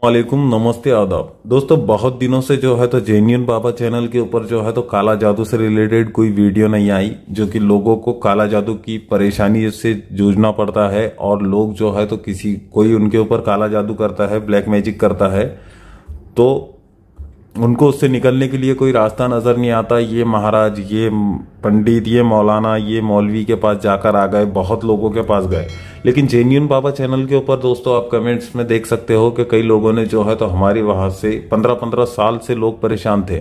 वालेकुम, नमस्ते, आदाब दोस्तों। बहुत दिनों से जो है तो जेन्युइन बाबा चैनल के ऊपर जो है तो काला जादू से रिलेटेड कोई वीडियो नहीं आई, जो कि लोगों को काला जादू की परेशानी से जूझना पड़ता है। और लोग जो है तो कोई उनके ऊपर काला जादू करता है, ब्लैक मैजिक करता है, तो उनको उससे निकलने के लिए कोई रास्ता नजर नहीं आता। ये महाराज, ये पंडित, ये मौलाना, ये मौलवी के पास जाकर आ गए, बहुत लोगों के पास गए। लेकिन जेन्युइन बाबा चैनल के ऊपर दोस्तों आप कमेंट्स में देख सकते हो कि कई लोगों ने जो है तो हमारे वहां से 15-15 साल से लोग परेशान थे,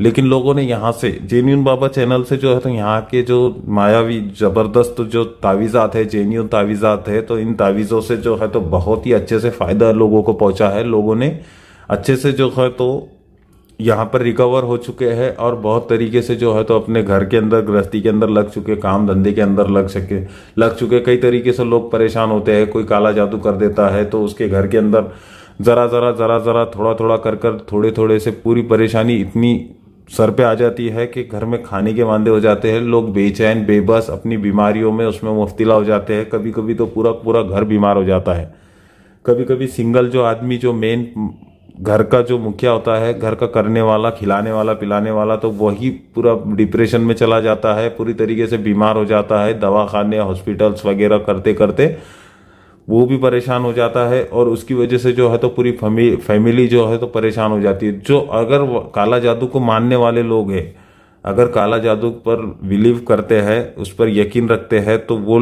लेकिन लोगों ने यहाँ से जेन्युइन बाबा चैनल से जो है तो यहाँ के जो मायावी जबरदस्त जो तावीज़ात है, जेन्युइन तावीज़ात है, तो इन तावीज़ों से जो है तो बहुत ही अच्छे से फायदा लोगों को पहुंचा है। लोगों ने अच्छे से जो है तो यहाँ पर रिकवर हो चुके हैं और बहुत तरीके से जो है तो अपने घर के अंदर, गृहस्थी के अंदर लग चुके, काम धंधे के अंदर लग चुके। कई तरीके से लोग परेशान होते हैं, कोई काला जादू कर देता है तो उसके घर के अंदर जरा जरा थोड़ा थोड़ा कर थोड़े थोड़े से पूरी परेशानी इतनी सर पे आ जाती है कि घर में खाने के वांदे हो जाते हैं। लोग बेचैन, बेबस, अपनी बीमारियों में उसमें मुब्तला हो जाते हैं। कभी कभी तो पूरा पूरा घर बीमार हो जाता है। कभी कभी सिंगल जो आदमी, जो मेन घर का जो मुखिया होता है, घर का करने वाला, खिलाने वाला, पिलाने वाला, तो वही पूरा डिप्रेशन में चला जाता है, पूरी तरीके से बीमार हो जाता है। दवा खाने, हॉस्पिटल्स वगैरह करते करते वो भी परेशान हो जाता है और उसकी वजह से जो है तो पूरी फैमिली जो है तो परेशान हो जाती है। जो अगर काला जादू को मानने वाले लोग हैं, अगर काला जादू पर बिलीव करते हैं, उस पर यकीन रखते हैं, तो वो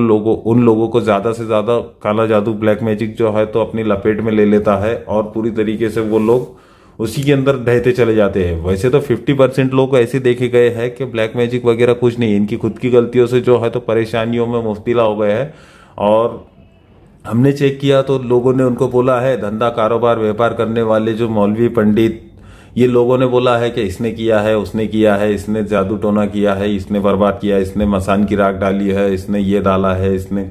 उन लोगों को ज्यादा से ज्यादा काला जादू, ब्लैक मैजिक जो है तो अपनी लपेट में ले लेता है और पूरी तरीके से वो लोग उसी के अंदर ढहते चले जाते हैं। वैसे तो 50% लोग ऐसे देखे गए हैं कि ब्लैक मैजिक वगैरह कुछ नहीं, इनकी खुद की गलतियों से जो है तो परेशानियों में मुब्तला हो गए हैं। और हमने चेक किया तो लोगों ने उनको बोला है, धंधा, कारोबार, व्यापार करने वाले जो मौलवी, पंडित, ये लोगों ने बोला है कि इसने किया है, उसने किया है, इसने जादू टोना किया है, इसने बर्बाद किया, इसने मसान की राख डाली है, इसने ये डाला है, इसने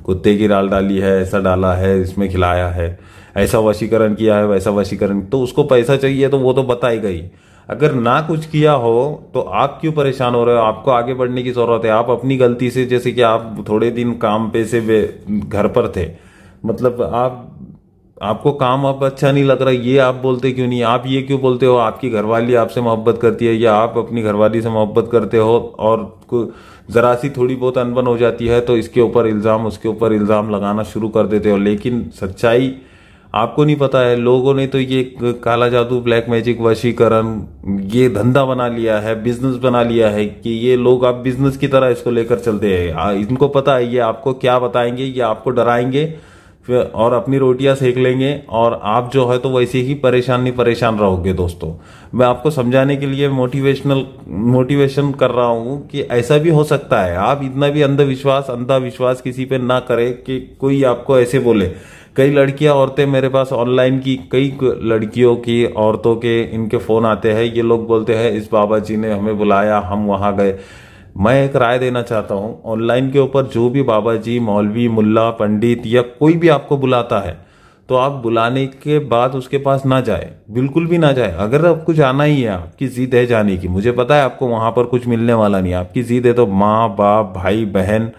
कुत्ते की राल डाली है, ऐसा डाला है, इसमें खिलाया है, ऐसा वशीकरण किया है, वैसा वशीकरण। तो उसको पैसा चाहिए तो वो तो बताई गई। अगर ना कुछ किया हो तो आप क्यों परेशान हो रहे हो? आपको आगे बढ़ने की जरूरत है। आप अपनी गलती से, जैसे कि आप थोड़े दिन काम पे से घर पर थे, मतलब आपको काम अब अच्छा नहीं लग रहा, ये आप बोलते क्यों नहीं? आप ये क्यों बोलते हो? आपकी घरवाली आपसे मोहब्बत करती है या आप अपनी घरवाली से मोहब्बत करते हो और जरा सी थोड़ी बहुत अनबन हो जाती है तो इसके ऊपर इल्जाम, उसके ऊपर इल्जाम लगाना शुरू कर देते हो। लेकिन सच्चाई आपको नहीं पता है। लोगों ने तो ये काला जादू, ब्लैक मैजिक, वशीकरण ये धंधा बना लिया है, बिजनेस बना लिया है कि ये लोग आप बिजनेस की तरह इसको लेकर चलते हैं। इनको पता है ये आपको क्या बताएंगे, ये आपको डराएंगे और अपनी रोटियां सेक लेंगे और आप जो है तो वैसे ही परेशान रहोगे। दोस्तों, मैं आपको समझाने के लिए मोटिवेशन कर रहा हूं कि ऐसा भी हो सकता है। आप इतना भी अंधा विश्वास किसी पे ना करें कि कोई आपको ऐसे बोले। कई लड़कियां, औरतें मेरे पास ऑनलाइन की, कई लड़कियों की, औरतों के इनके फोन आते हैं। ये लोग बोलते हैं इस बाबा जी ने हमें बुलाया, हम वहां गए। मैं एक राय देना चाहता हूं, ऑनलाइन के ऊपर जो भी बाबा जी, मौलवी, मुल्ला, पंडित या कोई भी आपको बुलाता है तो आप बुलाने के बाद उसके पास ना जाए, बिल्कुल भी ना जाए। अगर आपको जाना ही है, आपकी जिद है जाने की, मुझे पता है आपको वहां पर कुछ मिलने वाला नहीं, आपकी जिद है, तो माँ बाप, भाई बहन,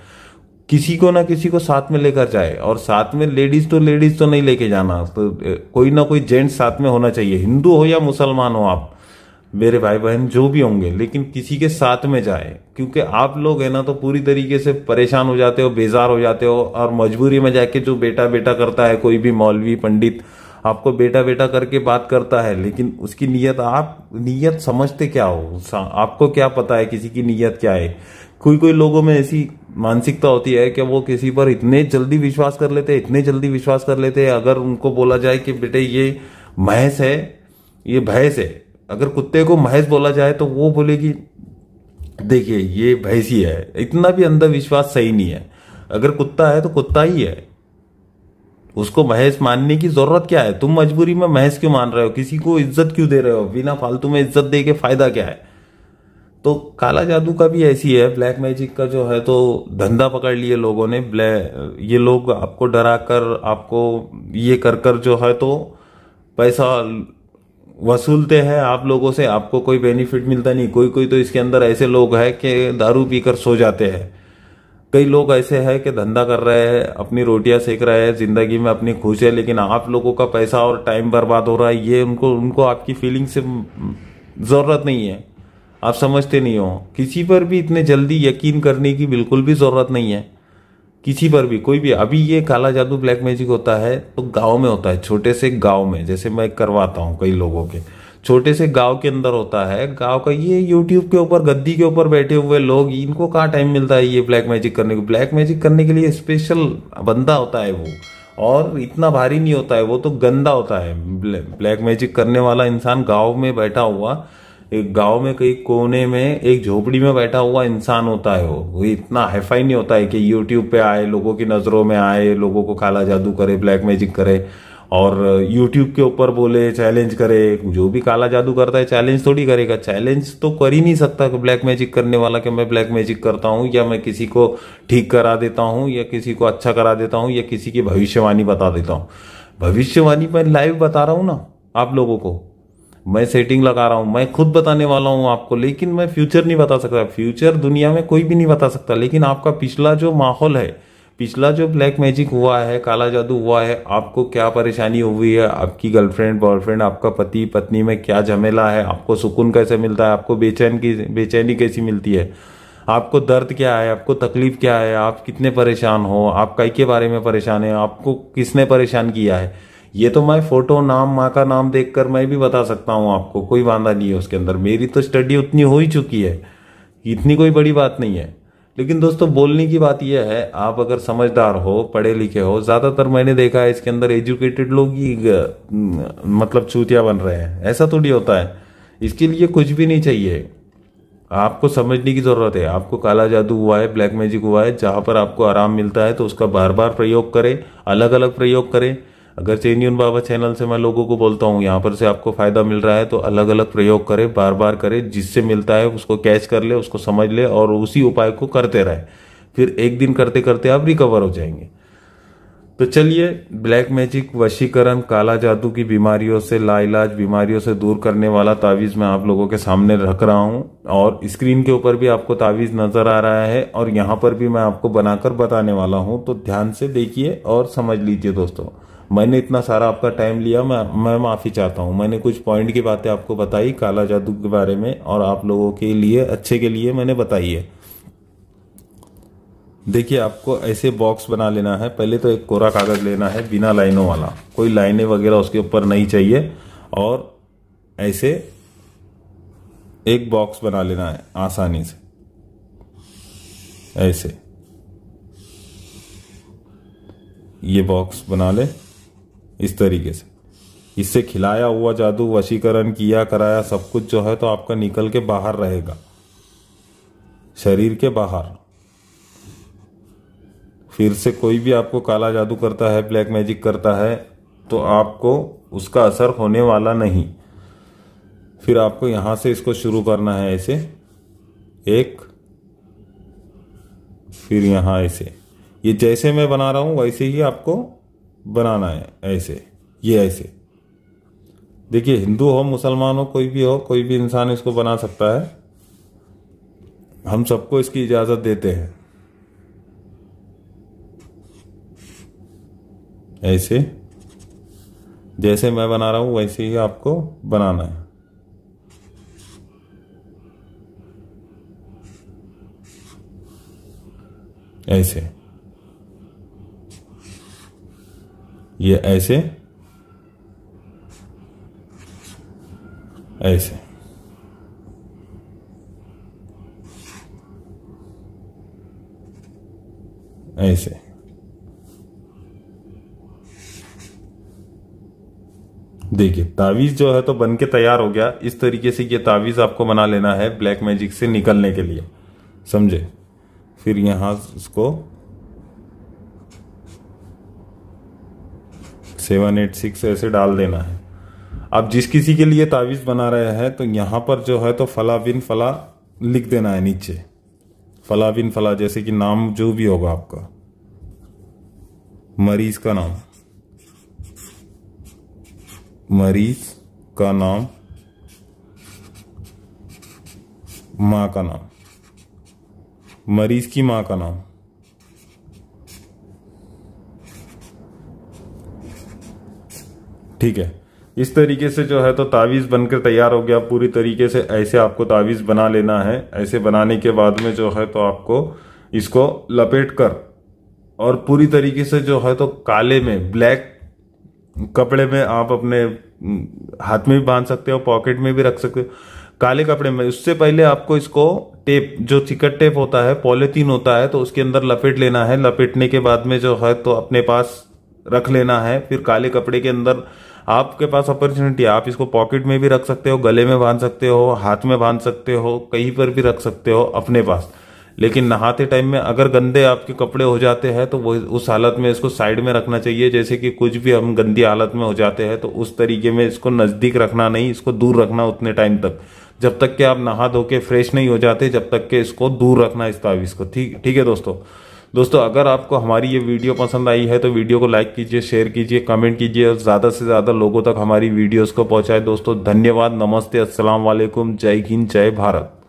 किसी को ना किसी को साथ में लेकर जाए। और साथ में लेडीज तो नहीं लेके जाना, तो कोई ना कोई जेंट्स साथ में होना चाहिए। हिंदू हो या मुसलमान हो आप, मेरे भाई बहन जो भी होंगे, लेकिन किसी के साथ में जाए। क्योंकि आप लोग है ना तो पूरी तरीके से परेशान हो जाते हो, बेजार हो जाते हो और मजबूरी में जाके जो बेटा बेटा करता है, कोई भी मौलवी, पंडित आपको बेटा बेटा करके बात करता है, लेकिन उसकी नीयत समझते क्या हो? आपको क्या पता है किसी की नीयत क्या है? कोई लोगों में ऐसी मानसिकता होती है कि वो किसी पर इतने जल्दी विश्वास कर लेते हैं। अगर उनको बोला जाए कि बेटे ये भैंस है, ये भैंस है, अगर कुत्ते को महेश बोला जाए तो वो बोलेगी देखिए ये भैंसी है। इतना भी अंधविश्वास सही नहीं है। अगर कुत्ता है तो कुत्ता ही है, उसको महेश मानने की जरूरत क्या है? तुम मजबूरी में महेश क्यों मान रहे हो? किसी को इज्जत क्यों दे रहे हो? बिना फालतू में इज्जत दे के फायदा क्या है? तो काला जादू का भी ऐसी है, ब्लैक मैजिक का जो है तो धंधा पकड़ लिए लोगों ने। ये लोग आपको डरा कर, आपको ये कर जो है तो पैसा वसूलते हैं आप लोगों से। आपको कोई बेनिफिट मिलता नहीं। कोई तो इसके अंदर ऐसे लोग हैं कि दारू पीकर सो जाते हैं। कई लोग ऐसे हैं कि धंधा कर रहे हैं, अपनी रोटियां सेक रहे हैं, जिंदगी में अपनी खुश है, लेकिन आप लोगों का पैसा और टाइम बर्बाद हो रहा है। ये उनको उनको आपकी फीलिंग से जरूरत नहीं है, आप समझते नहीं हो। किसी पर भी इतने जल्दी यकीन करने की बिल्कुल भी जरूरत नहीं है, किसी पर भी, कोई भी। अभी ये काला जादू ब्लैक मैजिक होता है तो गांव में होता है, छोटे से गांव में, जैसे मैं करवाता हूँ कई लोगों के, छोटे से गांव के अंदर होता है। गांव का ये यूट्यूब के ऊपर गद्दी के ऊपर बैठे हुए लोग, इनको कहाँ टाइम मिलता है ये ब्लैक मैजिक करने को। ब्लैक मैजिक करने के लिए स्पेशल बंदा होता है वो, और इतना भारी नहीं होता है वो, तो गंदा होता है। ब्लैक मैजिक करने वाला इंसान गांव में बैठा हुआ, एक गांव में कहीं कोने में एक झोपड़ी में बैठा हुआ इंसान होता है वो इतना हाईफाई नहीं होता है कि यूट्यूब पे आए, लोगों की नजरों में आए, लोगों को काला जादू करे, ब्लैक मैजिक करे और यूट्यूब के ऊपर बोले, चैलेंज करे। जो भी काला जादू करता है चैलेंज थोड़ी करेगा, चैलेंज तो कर ही नहीं सकता कि ब्लैक मैजिक करने वाला कि मैं ब्लैक मैजिक करता हूं, या मैं किसी को ठीक करा देता हूं, या किसी को अच्छा करा देता हूं, या किसी की भविष्यवाणी बता देता हूं। भविष्यवाणी मैं लाइव बता रहा हूं ना आप लोगों को, मैं सेटिंग लगा रहा हूं, मैं खुद बताने वाला हूं आपको, लेकिन मैं फ्यूचर नहीं बता सकता। फ्यूचर दुनिया में कोई भी नहीं बता सकता, लेकिन आपका पिछला जो माहौल है, पिछला जो ब्लैक मैजिक हुआ है, काला जादू हुआ है, आपको क्या परेशानी हुई है, आपकी गर्लफ्रेंड बॉयफ्रेंड, आपका पति पत्नी में क्या झमेला है, आपको सुकून कैसे मिलता है, आपको बेचैनी कैसी मिलती है, आपको दर्द क्या है, आपको तकलीफ क्या है, आप कितने परेशान हो, आप कई के बारे में परेशान है, आपको किसने परेशान किया है, ये तो मैं फोटो, नाम, माँ का नाम देखकर मैं भी बता सकता हूँ आपको, कोई वादा नहीं है उसके अंदर। मेरी तो स्टडी उतनी हो ही चुकी है, इतनी कोई बड़ी बात नहीं है। लेकिन दोस्तों बोलने की बात यह है, आप अगर समझदार हो, पढ़े लिखे हो, ज्यादातर मैंने देखा है इसके अंदर एजुकेटेड लोग ही मतलब चूतिया बन रहे हैं, ऐसा थोड़ी होता है। इसके लिए कुछ भी नहीं चाहिए, आपको समझने की जरूरत है। आपको काला जादू हुआ है, ब्लैक मैजिक हुआ है, जहां पर आपको आराम मिलता है तो उसका बार बार प्रयोग करें, अलग अलग प्रयोग करें। अगर चेन्यून बाबा चैनल से मैं लोगों को बोलता हूँ यहाँ पर से आपको फायदा मिल रहा है तो अलग अलग प्रयोग करें, बार बार करें, जिससे मिलता है उसको कैच कर ले, उसको समझ ले और उसी उपाय को करते रहे। फिर एक दिन करते करते आप रिकवर हो जाएंगे। तो चलिए, ब्लैक मैजिक, वशीकरण, काला जादू की बीमारियों से, लाइलाज बीमारियों से दूर करने वाला तावीज मैं आप लोगों के सामने रख रहा हूं, और स्क्रीन के ऊपर भी आपको तावीज नजर आ रहा है और यहां पर भी मैं आपको बनाकर बताने वाला हूं। तो ध्यान से देखिए और समझ लीजिए दोस्तों। मैंने इतना सारा आपका टाइम लिया, मैं माफी चाहता हूं। मैंने कुछ पॉइंट की बातें आपको बताई काला जादू के बारे में, और आप लोगों के लिए अच्छे के लिए मैंने बताई है। देखिए, आपको ऐसे बॉक्स बना लेना है। पहले तो एक कोरा कागज लेना है, बिना लाइनों वाला, कोई लाइनें वगैरह उसके ऊपर नहीं चाहिए, और ऐसे एक बॉक्स बना लेना है आसानी से, ऐसे ये बॉक्स बना ले इस तरीके से। इससे खिलाया हुआ जादू, वशीकरण किया कराया सब कुछ जो है तो आपका निकल के बाहर रहेगा, शरीर के बाहर। फिर से कोई भी आपको काला जादू करता है, ब्लैक मैजिक करता है, तो आपको उसका असर होने वाला नहीं। फिर आपको यहां से इसको शुरू करना है, ऐसे एक, फिर यहां ऐसे, ये जैसे मैं बना रहा हूं वैसे ही आपको बनाना है, ऐसे, ये ऐसे। देखिए, हिंदू हो, मुसलमान हो, कोई भी हो, कोई भी इंसान इसको बना सकता है, हम सबको इसकी इजाजत देते हैं। ऐसे जैसे मैं बना रहा हूं वैसे ही आपको बनाना है। ऐसे, ये ऐसे, ऐसे, ऐसे। देखिए, तावीज जो है तो बन के तैयार हो गया। इस तरीके से ये तावीज आपको बना लेना है ब्लैक मैजिक से निकलने के लिए, समझे। फिर यहां इसको 786 ऐसे डाल देना है। अब जिस किसी के लिए तावीज बना रहे हैं तो यहां पर जो है तो फला बिन फला लिख देना है नीचे, फला बिन फला, जैसे कि नाम जो भी होगा आपका, मरीज का नाम, मरीज का नाम, माँ का नाम, मरीज की माँ का नाम, ठीक है, इस तरीके से जो है तो तावीज़ बनकर तैयार हो गया पूरी तरीके से। ऐसे आपको तावीज़ बना लेना है। ऐसे बनाने के बाद में जो है तो आपको इसको लपेट कर और पूरी तरीके से जो है तो काले में ब्लैक कपड़े में आप अपने हाथ में भी बांध सकते हो, पॉकेट में भी रख सकते हो, काले कपड़े में। उससे पहले आपको इसको टेप, जो चिकट टेप होता है, पॉलीथीन होता है, तो उसके अंदर लपेट लेना है। लपेटने के बाद में जो है तो अपने पास रख लेना है। फिर काले कपड़े के अंदर आपके पास अपॉर्चुनिटी है, आप इसको पॉकेट में भी रख सकते हो, गले में बांध सकते हो, हाथ में बांध सकते हो, कहीं पर भी रख सकते हो अपने पास। लेकिन नहाते टाइम में अगर गंदे आपके कपड़े हो जाते हैं तो वो उस हालत में इसको साइड में रखना चाहिए। जैसे कि कुछ भी हम गंदी हालत में हो जाते हैं तो उस तरीके में इसको नजदीक रखना नहीं, इसको दूर रखना उतने टाइम तक, जब तक कि आप नहा धो के फ्रेश नहीं हो जाते, जब तक कि इसको दूर रखना इस तावीज़ को। ठीक है दोस्तों अगर आपको हमारी ये वीडियो पसंद आई है तो वीडियो को लाइक कीजिए, शेयर कीजिए, कमेंट कीजिए और ज़्यादा से ज़्यादा लोगों तक हमारी वीडियोस को पहुंचाए। दोस्तों धन्यवाद, नमस्ते, अस्सलाम वालेकुम, जय हिंद, जय भारत।